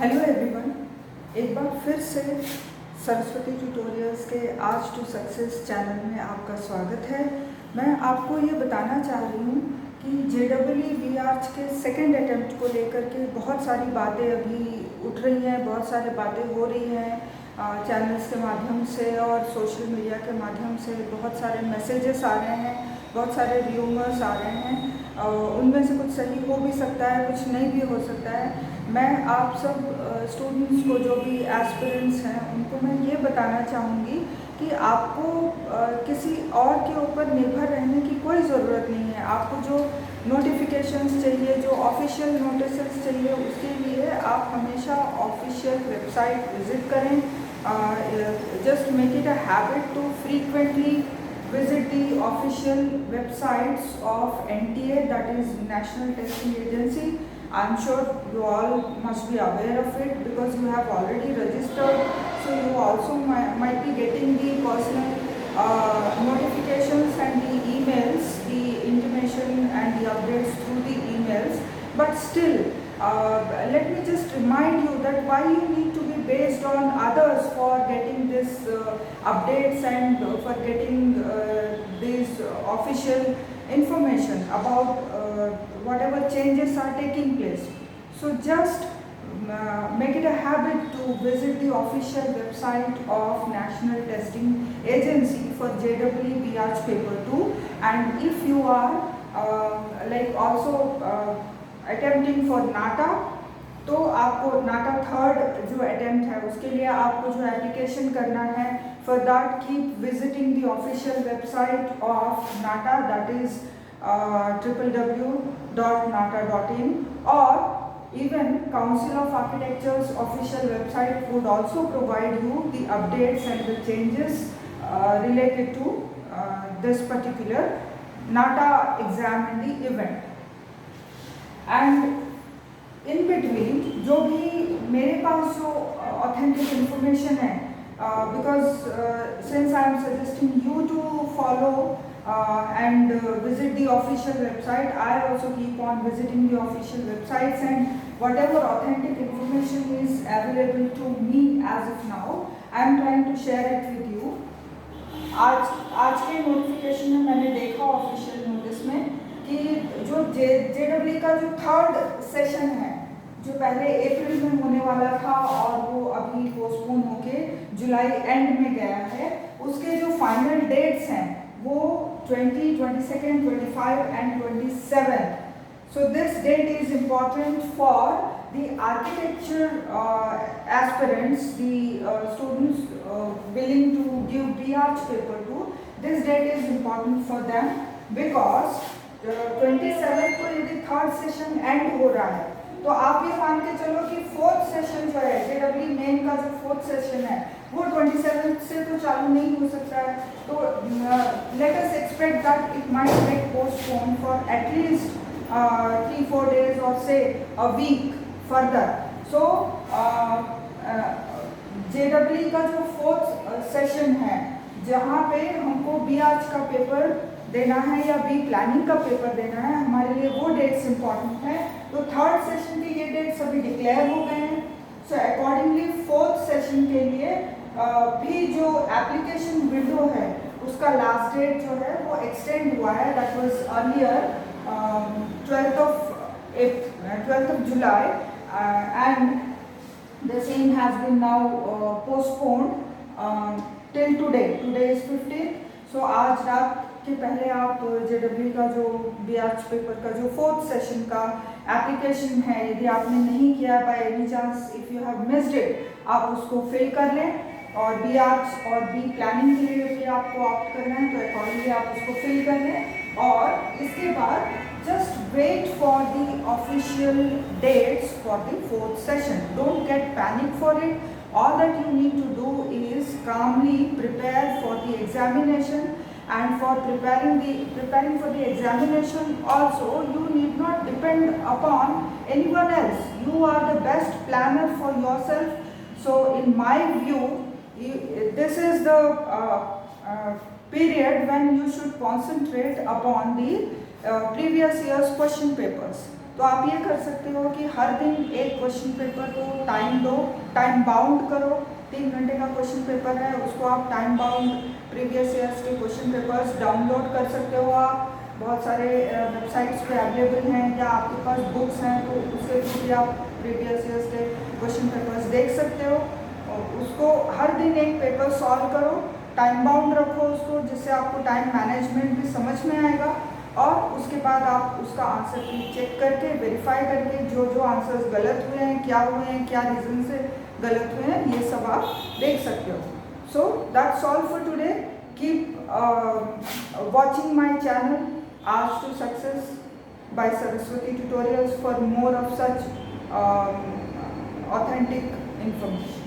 Hello everyone, एक बार फिर से सरस्वती ट्यूटोरियल्स के आज टू सक्सेस चैनल में आपका स्वागत है। मैं आपको ये बताना चाह रही हूँ कि JEE के सेकंड अटेम्प्ट को लेकर के बहुत सारी बातें अभी उठ रही हैं, बहुत सारी बातें हो रही हैं चैनल्स के माध्यम से और सोशल मीडिया के माध्यम से। बहुत सारे मैसेजेस आ रहे हैं, बहुत सारे र्यूमर्स आ रहे हैं। उनमें से कुछ सही हो भी सकता है, कुछ नहीं भी हो सकता है। मैं आप सब स्टूडेंट्स को, जो भी एस्पिरेंट्स हैं, उनको मैं ये बताना चाहूँगी कि आपको किसी और के ऊपर निर्भर रहने की कोई ज़रूरत नहीं है। आपको जो नोटिफिकेशंस चाहिए, जो ऑफिशियल नोटिसेस चाहिए, उसके लिए आप हमेशा ऑफिशियल वेबसाइट विज़िट करें। Just make it a habit to frequently visit the official websites of NTA, that is National Testing Agency. I'm sure you all must be aware of it because you have already registered, so you also might be getting the personal notifications and the emails, the intimation and the updates through the emails. But still, let me just remind you that why you need to be based on others for getting this updates and for getting this official information about whatever changes are taking place. So just make it a habit to visit the official website of National Testing Agency for JEE BH paper 2. And if you are like also attempting for NATA, तो आपको नाटा third जो attempt है उसके लिए आपको जो application करना है, for that keep visiting the official website of NATA, that is www.nata.in, और even council of architectures official website would also provide you the updates and the changes related to this particular NATA exam in the event. And in between जो भी मेरे पास जो authentic information है, because since I am suggesting you to follow and visit the official website, I also keep on visiting the official websites, and whatever authentic information is available to me as of now, I am trying to share it with you. आज के notification में मैंने देखा official notice में कि जो JEE का जो थर्ड सेशन है, जो पहले अप्रैल में होने वाला था और वो अभी पोस्टपोन होके जुलाई एंड में गया है, उसके जो फाइनल डेट्स हैं वो 20, 22, 25 and 27. So this date is important for the architecture aspirants, the students willing to give BH paper 2. This date is important for them because 27 को यदि थर्ड सेशन एंड हो रहा है, तो आप ये मान के चलो कि फोर्थ सेशन जो है JEE मेन का जो फोर्थ सेशन है वो 27 से तो चालू नहीं हो सकता है। तो let us expect that it might get postpone for at least 3-4 days और से a week further. So JEE का जो फोर्थ सेशन है, जहाँ पे हमको BH का पेपर देना है या बी प्लानिंग का पेपर देना है, हमारे लिए वो डेट्स इंपॉर्टेंट है। तो थर्ड सेशन के ये डेट्स अभी डिक्लेयर हो गए हैं। सो अकॉर्डिंगली फोर्थ सेशन के लिए भी जो एप्लीकेशन विंडो है उसका लास्ट डेट जो है वो एक्सटेंड हुआ है। That was earlier 12th of July and the same has been now postponed till today. Today is 15th. So आज रात के पहले आप JEE का जो BH पेपर का जो फोर्थ सेशन का एप्लीकेशन है, यदि आपने नहीं किया, by any chance if you have missed it, आप उसको फिल कर लें। और BH और बी प्लानिंग के लिए भी आपको ऑप्ट करना है, तो अकॉर्डिंगली आप उसको फिल कर लें। और इसके बाद just wait for the official dates for the fourth session. Don't get panic for it. All that you need to do is calmly prepare for the examination, and for preparing for the examination also you need not depend upon anyone else. You are the best planner for yourself. So in my view, this is the period when you should concentrate upon the previous year's question papers. तो आप ये कर सकते हो कि हर दिन एक question paper को टाइम दो, टाइम बाउंड करो। 3 घंटे का क्वेश्चन पेपर है, उसको आप टाइम बाउंड प्रीवियस ईयर्स के क्वेश्चन पेपर्स डाउनलोड कर सकते हो। आप बहुत सारे वेबसाइट्स पे अवेलेबल हैं, या आपके पास बुक्स हैं तो उसके थ्रू भी आप प्रीवियस ईयर्स के क्वेश्चन पेपर्स देख सकते हो। और उसको हर दिन एक पेपर सॉल्व करो, टाइम बाउंड रखो उसको, जिससे आपको टाइम मैनेजमेंट भी समझ में आएगा। और उसके बाद आप उसका आंसर की चेक करके, वेरीफाई करके, जो जो आंसर्स गलत हुए हैं, क्या हुए हैं, क्या रीज़न से गलत हुए हैं, ये सब आप देख सकते हो। So that's all for today. Keep watching my channel Arts to Success by Saraswati Tutorials for more of such authentic information.